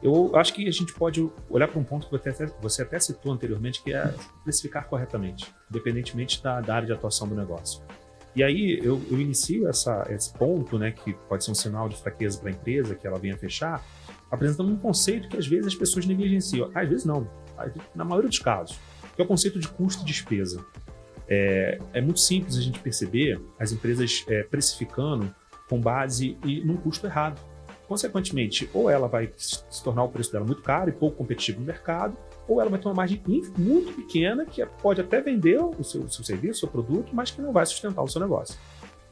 Eu acho que a gente pode olhar para um ponto que você até citou anteriormente, que é precificar corretamente, independentemente da área de atuação do negócio. E aí eu inicio esse ponto, né, que pode ser um sinal de fraqueza para a empresa, que ela venha fechar, apresentando um conceito que às vezes as pessoas negligenciam. Às vezes não, na maioria dos casos, que é o conceito de custo e despesa. É muito simples a gente perceber as empresas precificando com base num custo errado. Consequentemente, ou ela vai se tornar o preço dela muito caro e pouco competitivo no mercado, ou ela vai ter uma margem muito pequena que pode até vender o seu serviço, o seu produto, mas que não vai sustentar o seu negócio.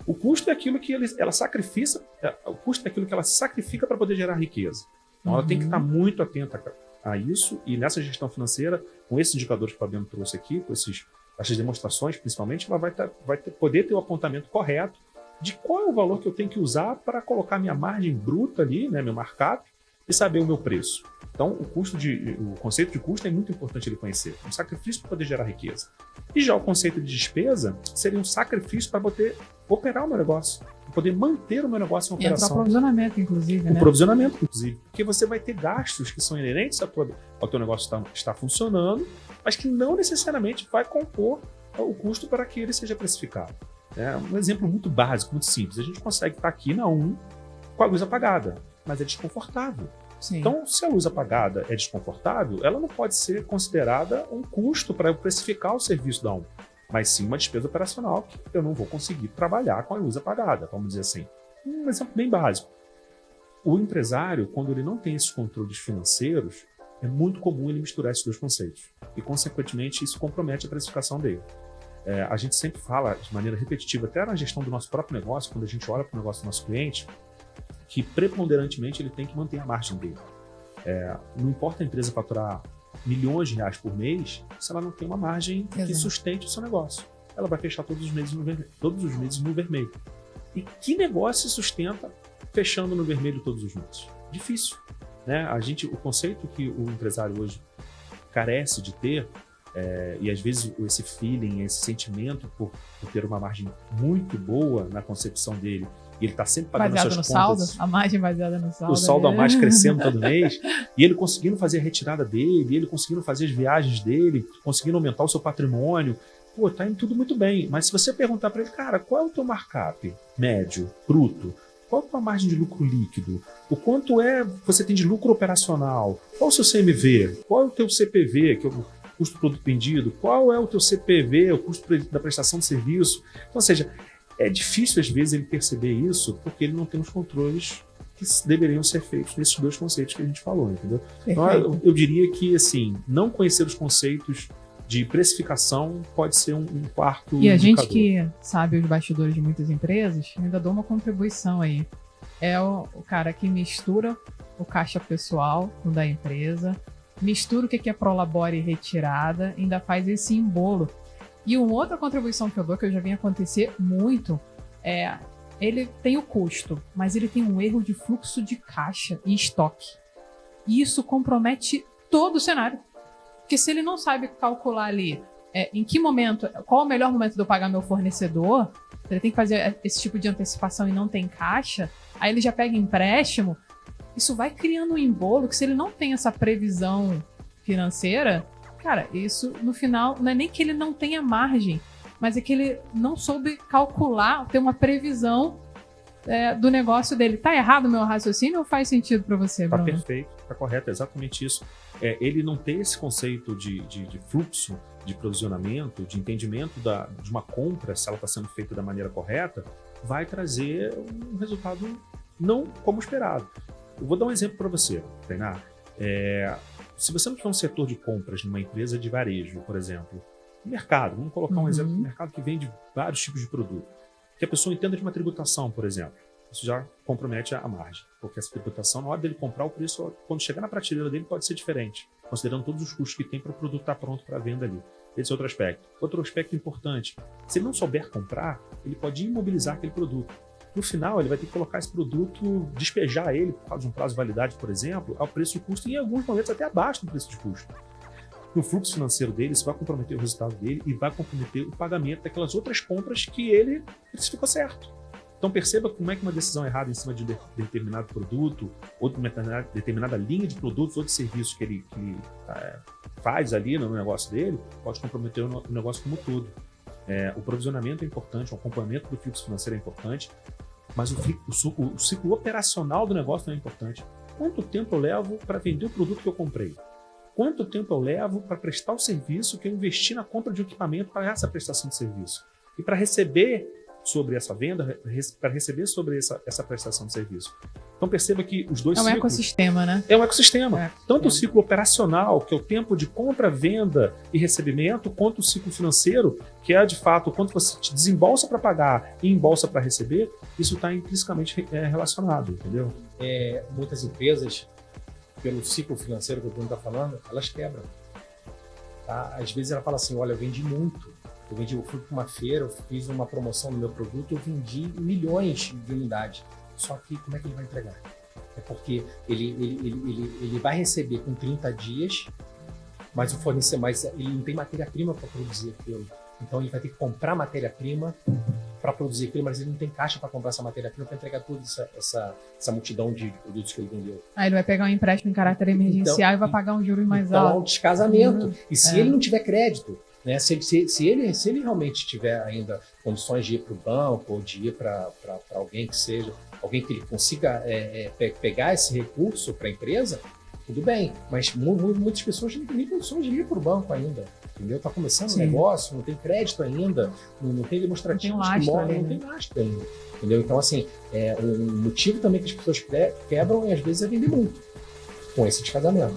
O custo é aquilo que ela sacrifica, o custo é aquilo que ela sacrifica para poder gerar riqueza. Então, ela tem que estar muito atenta a isso, e nessa gestão financeira, com esses indicadores que o Fabiano trouxe aqui, com essas demonstrações principalmente, ela vai poder ter o apontamento correto de qual é o valor que eu tenho que usar para colocar minha margem bruta ali, né, meu markup, e saber o meu preço. Então, o conceito de custo é muito importante ele conhecer. Um sacrifício para poder gerar riqueza. E já o conceito de despesa seria um sacrifício para poder operar o meu negócio, para poder manter o meu negócio em operação. Entra o provisionamento, inclusive, né? O provisionamento, inclusive. Porque você vai ter gastos que são inerentes ao teu negócio estar funcionando, mas que não necessariamente vai compor o custo para que ele seja precificado. É um exemplo muito básico, muito simples. A gente consegue estar aqui na 1 com a luz apagada, mas é desconfortável. Sim. Então, se a luz apagada é desconfortável, ela não pode ser considerada um custo para eu precificar o serviço da 1, mas sim uma despesa operacional que eu não vou conseguir trabalhar com a luz apagada, vamos dizer assim. Um exemplo bem básico. O empresário, quando ele não tem esses controles financeiros, é muito comum ele misturar esses dois conceitos. E, consequentemente, isso compromete a precificação dele. A gente sempre fala de maneira repetitiva, até na gestão do nosso próprio negócio, quando a gente olha para o negócio do nosso cliente, que preponderantemente ele tem que manter a margem dele. Não importa a empresa faturar milhões de reais por mês, se ela não tem uma margem que sustente o seu negócio. Ela vai fechar todos os meses no vermelho. E que negócio se sustenta fechando no vermelho todos os meses? Difícil. Né? O conceito que o empresário hoje carece de ter, e às vezes esse feeling, esse sentimento por ter uma margem muito boa na concepção dele, e ele está sempre pagando baseado suas no contas. Saldo, a margem baseada no saldo. O saldo a mais crescendo todo mês, e ele conseguindo fazer a retirada dele, ele conseguindo fazer as viagens dele, conseguindo aumentar o seu patrimônio. Pô, tá indo tudo muito bem. Mas se você perguntar para ele, cara, qual é o teu markup médio, bruto? Qual é a tua margem de lucro líquido? O quanto você tem de lucro operacional? Qual é o seu CMV? Qual é o teu CPV, que é o custo do produto vendido? Qual é o teu CPV, o custo da prestação de serviço? Então, ou seja, é difícil às vezes ele perceber isso porque ele não tem os controles que deveriam ser feitos nesses dois conceitos que a gente falou, entendeu? Então, eu diria que, assim, não conhecer os conceitos de precificação pode ser um quarto E a indicador. gente que sabe os bastidores de muitas empresas, ainda dou uma contribuição aí. É o cara que mistura o caixa pessoal com o da empresa, mistura o que é prolabore e retirada, ainda faz esse embolo. E uma outra contribuição que eu dou, que eu já vi acontecer muito, ele tem o custo, mas ele tem um erro de fluxo de caixa e estoque. E isso compromete todo o cenário. Porque se ele não sabe calcular ali em que momento, qual é o melhor momento de eu pagar meu fornecedor, ele tem que fazer esse tipo de antecipação e não tem caixa, aí ele já pega empréstimo, isso vai criando um embolo que se ele não tem essa previsão financeira, cara, isso no final não é nem que ele não tenha margem, mas é que ele não soube calcular, ter uma previsão do negócio dele. Tá errado o meu raciocínio ou faz sentido para você, Bruno? Tá perfeito, tá correto, é exatamente isso. Ele não ter esse conceito de fluxo, de provisionamento, de entendimento de uma compra, se ela está sendo feita da maneira correta, vai trazer um resultado não como esperado. Eu vou dar um exemplo para você, Tainá. Se você não tiver um setor de compras numa empresa de varejo, por exemplo, mercado, vamos colocar um exemplo de mercado que vende vários tipos de produto, que a pessoa entenda de uma tributação, por exemplo. Isso já compromete a margem, porque essa tributação, na hora dele comprar o preço, quando chegar na prateleira dele, pode ser diferente, considerando todos os custos que tem para o produto estar pronto para venda ali. Esse é outro aspecto. Outro aspecto importante, se ele não souber comprar, ele pode imobilizar aquele produto. No final, ele vai ter que colocar esse produto, despejar ele, por causa de um prazo de validade, por exemplo, ao preço de custo e em alguns momentos até abaixo do preço de custo. No fluxo financeiro dele, isso vai comprometer o resultado dele e vai comprometer o pagamento daquelas outras compras que ele precificou certo. Então perceba como é que uma decisão errada em cima de determinado produto, ou de uma determinada linha de produtos ou de serviços que ele faz ali no negócio dele, pode comprometer o negócio como um todo. O provisionamento é importante, o acompanhamento do fluxo financeiro é importante, mas o ciclo operacional do negócio também é importante. Quanto tempo eu levo para vender o produto que eu comprei? Quanto tempo eu levo para prestar o serviço que eu investi na compra de um equipamento para essa prestação de serviço? E para receber sobre essa venda, para receber sobre essa prestação de serviço. Então perceba que os dois ciclos... É um ecossistema, né? É um ecossistema. Tanto o ciclo operacional, que é o tempo de compra, venda e recebimento, quanto o ciclo financeiro, que é de fato quanto você te desembolsa para pagar e embolsa para receber, isso está intrinsecamente relacionado, entendeu? Muitas empresas, pelo ciclo financeiro que o Bruno está falando, elas quebram. Tá? Às vezes ela fala assim, olha, eu vendi muito. Eu fui para uma feira, eu fiz uma promoção no meu produto, eu vendi milhões de unidades. Só que como é que ele vai entregar? É porque ele vai receber com 30 dias, mas o fornecedor, ele não tem matéria-prima para produzir aquilo. Então ele vai ter que comprar matéria-prima para produzir aquilo, mas ele não tem caixa para comprar essa matéria-prima para entregar toda essa multidão de produtos que ele vendeu. Aí ele vai pegar um empréstimo em caráter emergencial e vai pagar um juros mais alto. Então é um descasamento. E se ele não tiver crédito, né? Se ele realmente tiver ainda condições de ir para o banco ou de ir para alguém que seja, alguém que ele consiga pegar esse recurso para a empresa, tudo bem. Mas muitas pessoas não têm nem condições de ir para o banco ainda. Entendeu? Está começando o negócio, não tem crédito ainda, não tem demonstrativo de imóvel, não tem lastro ainda. Entendeu? Então, assim, um motivo também que as pessoas quebram e às vezes é vender muito com esse descasamento.